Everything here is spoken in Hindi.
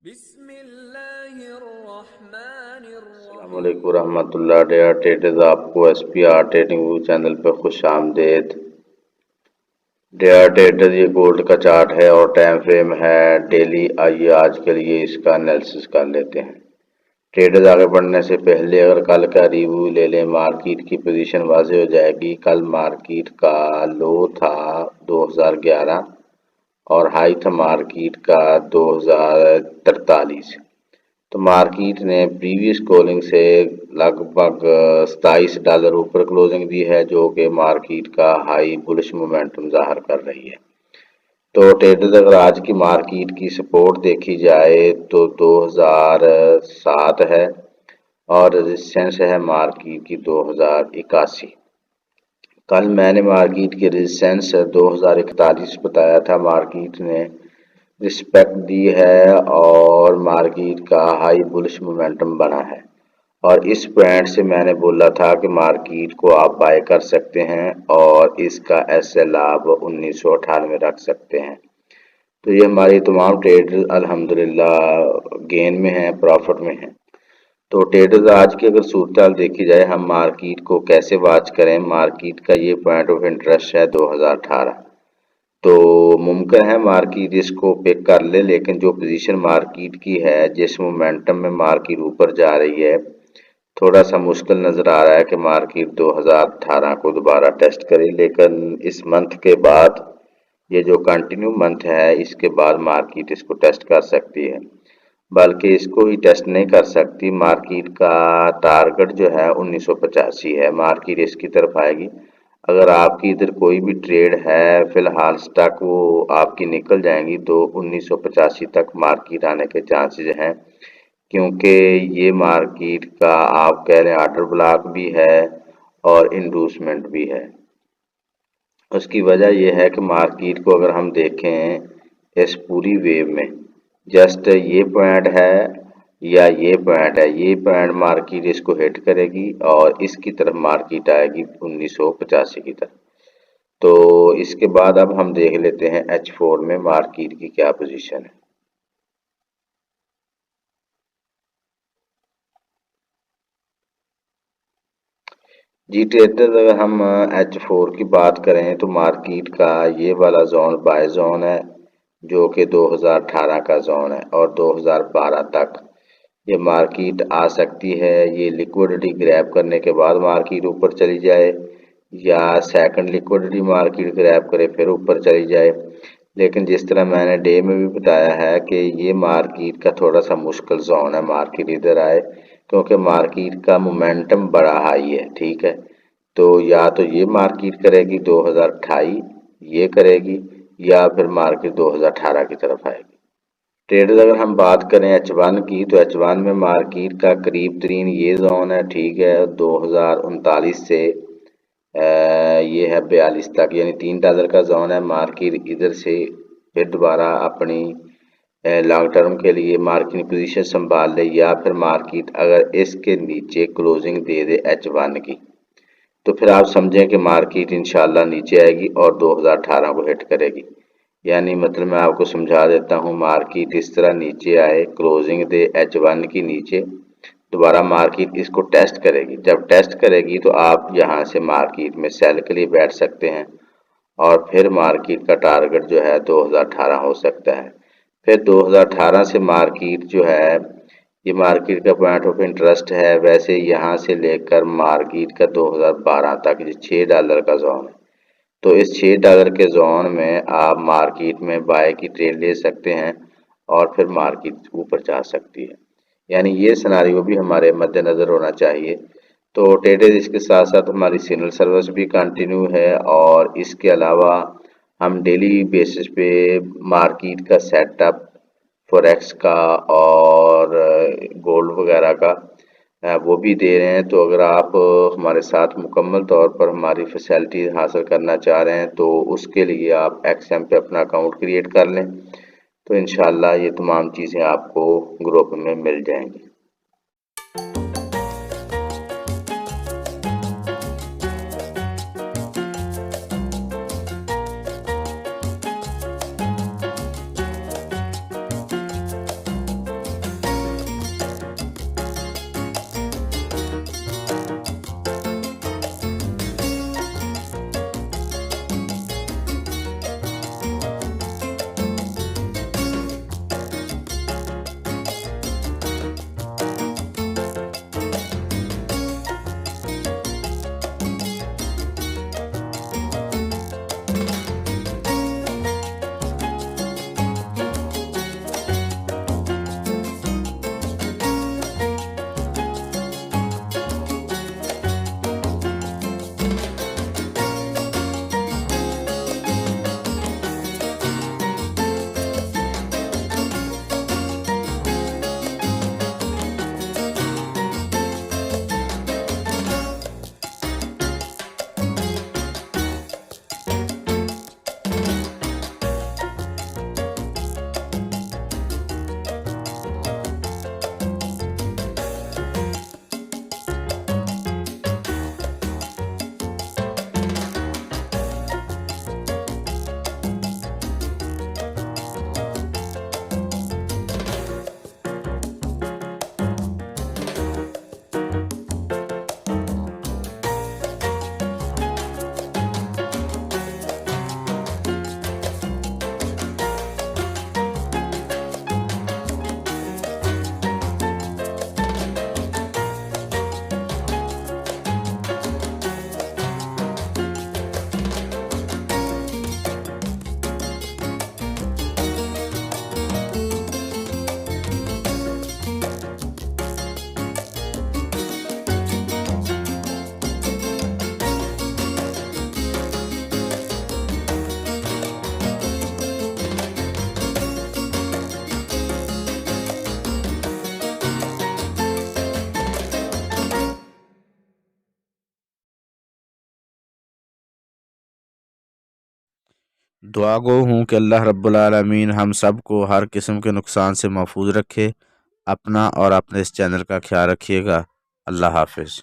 अस्सलामुअलैकुम रहमतुल्लाह। डेयर ट्रेडर्स, आपको SPR ट्रेडिंग व्यू चैनल पर खुश आमदेद। डेयर ट्रेडर्स, ये गोल्ड का चार्ट है और टाइम फ्रेम है डेली। आइए आज के लिए इसका एनालिसिस कर लेते हैं। ट्रेडर्स, आगे बढ़ने से पहले अगर कल का रिव्यू ले लें, मार्केट की पोजीशन वाज़ेह हो जाएगी। कल मार्केट का लो था 2011 और हाई था मार्केट का 2043। तो मार्केट ने प्रीवियस कॉलिंग से लगभग $27 ऊपर क्लोजिंग दी है, जो कि मार्केट का हाई बुलिश मोमेंटम ज़ाहिर कर रही है। तो ट्रेडर्स, अगर आज की मार्केट की सपोर्ट देखी जाए तो 2007 है और रेजिस्टेंस है मार्केट की 2081। कल मैंने मार्केट की रेजिस्टेंस 2041 बताया था, मार्केट ने रिस्पेक्ट दी है और मार्केट का हाई बुलिश मोमेंटम बना है। और इस पॉइंट से मैंने बोला था कि मार्केट को आप बाय कर सकते हैं और इसका SL आप 1998 रख सकते हैं। तो ये हमारी तमाम ट्रेडर्स अल्हम्दुलिल्लाह गेन में हैं, प्रॉफिट में हैं। तो ट्रेडर्स, आज की अगर सूरत देखी जाए, हम मार्केट को कैसे वॉच करें। मार्केट का ये पॉइंट ऑफ इंटरेस्ट है 2018। तो मुमकिन है मार्केट इसको पिक कर ले, लेकिन जो पोजीशन मार्केट की है, जिस मोमेंटम में मार्केट ऊपर जा रही है, थोड़ा सा मुश्किल नज़र आ रहा है कि मार्केट 2018 को दोबारा टेस्ट करे। लेकिन इस मंथ के बाद, ये जो कंटिन्यू मंथ है, इसके बाद मार्केट इसको टेस्ट कर सकती है। बल्कि इसको ही टेस्ट नहीं कर सकती, मार्केट का टारगेट जो है 1985 है। मार्केट इसकी तरफ आएगी। अगर आपकी इधर कोई भी ट्रेड है, फिलहाल स्टॉक वो आपकी निकल जाएंगी, तो 1985 तक मार्केट आने के चांसेस हैं, क्योंकि ये मार्केट का आप कह लें ऑर्डर ब्लॉक भी है और इंडूसमेंट भी है। उसकी वजह यह है कि मार्केट को अगर हम देखें इस पूरी वेव में, जस्ट ये पॉइंट है या ये पॉइंट है, ये पॉइंट मार्केट इसको हिट करेगी और इसकी तरफ मार्केट आएगी 1985 की तरफ। तो इसके बाद अब हम देख लेते हैं H4 में मार्केट की क्या पोजीशन है। जी ट्रेडर्स, अगर हम H4 की बात करें तो मार्केट का ये वाला जोन बाय जोन है, जो कि 2018 का जोन है और 2012 तक ये मार्केट आ सकती है। ये लिक्विडिटी ग्रैब करने के बाद मार्केट ऊपर चली जाए, या सेकंड लिक्विडिटी मार्केट ग्रैब करे फिर ऊपर चली जाए। लेकिन जिस तरह मैंने डे में भी बताया है कि ये मार्केट का थोड़ा सा मुश्किल जोन है, मार्केट इधर आए, क्योंकि मार्केट का मोमेंटम बड़ा हाई है। ठीक है, तो या तो ये मार्केट करेगी 2028, ये करेगी, या फिर मार्केट 2018 की तरफ आएगी। ट्रेडर्स, अगर हम बात करें H1 की, तो H1 में मार्केट का करीब तरीन ये जोन है। ठीक है, 2039 से ये है 42 तक, यानी $3 का जोन है। मार्केट इधर से फिर दोबारा अपनी लॉन्ग टर्म के लिए मार्केट पोजीशन संभाल ले, या फिर मार्केट अगर इसके नीचे क्लोजिंग दे दे H1 की, तो फिर आप समझें कि मार्केट इंशाल्लाह नीचे आएगी और 2018 को हिट करेगी। यानी मतलब मैं आपको समझा देता हूँ, मार्केट इस तरह नीचे आए, क्लोजिंग दे H1 की नीचे, दोबारा मार्केट इसको टेस्ट करेगी। जब टेस्ट करेगी तो आप यहाँ से मार्केट में सेल के लिए बैठ सकते हैं और फिर मार्केट का टारगेट जो है 2018 हो सकता है। फिर 2018 से मार्केट जो है, ये मार्केट का पॉइंट ऑफ इंटरेस्ट है। वैसे यहाँ से लेकर मार्केट का 2012 तक ये $6 का जोन है। तो इस $6 के जोन में आप मार्केट में बाय की ट्रेड ले सकते हैं और फिर मार्केट ऊपर जा सकती है। यानी ये सिनेरियो भी हमारे मद्देनज़र होना चाहिए। तो ट्रेडर्स, इसके साथ साथ हमारी सिग्नल सर्विस भी कंटिन्यू है और इसके अलावा हम डेली बेसिस पे मार्केट का सेटअप फॉरेक्स का और गोल्ड वगैरह का वो भी दे रहे हैं। तो अगर आप हमारे साथ मुकम्मल तौर पर हमारी फैसिलिटी हासिल करना चाह रहे हैं, तो उसके लिए आप XM पे अपना अकाउंट क्रिएट कर लें, तो इंशाल्लाह ये तमाम चीज़ें आपको ग्रुप में मिल जाएंगी। दुआ गो हूँ कि अल्लाह रब्बुल आलमीन हम सब को हर किस्म के नुकसान से महफूज रखे। अपना और अपने इस चैनल का ख्याल रखिएगा। अल्लाह हाफिज़।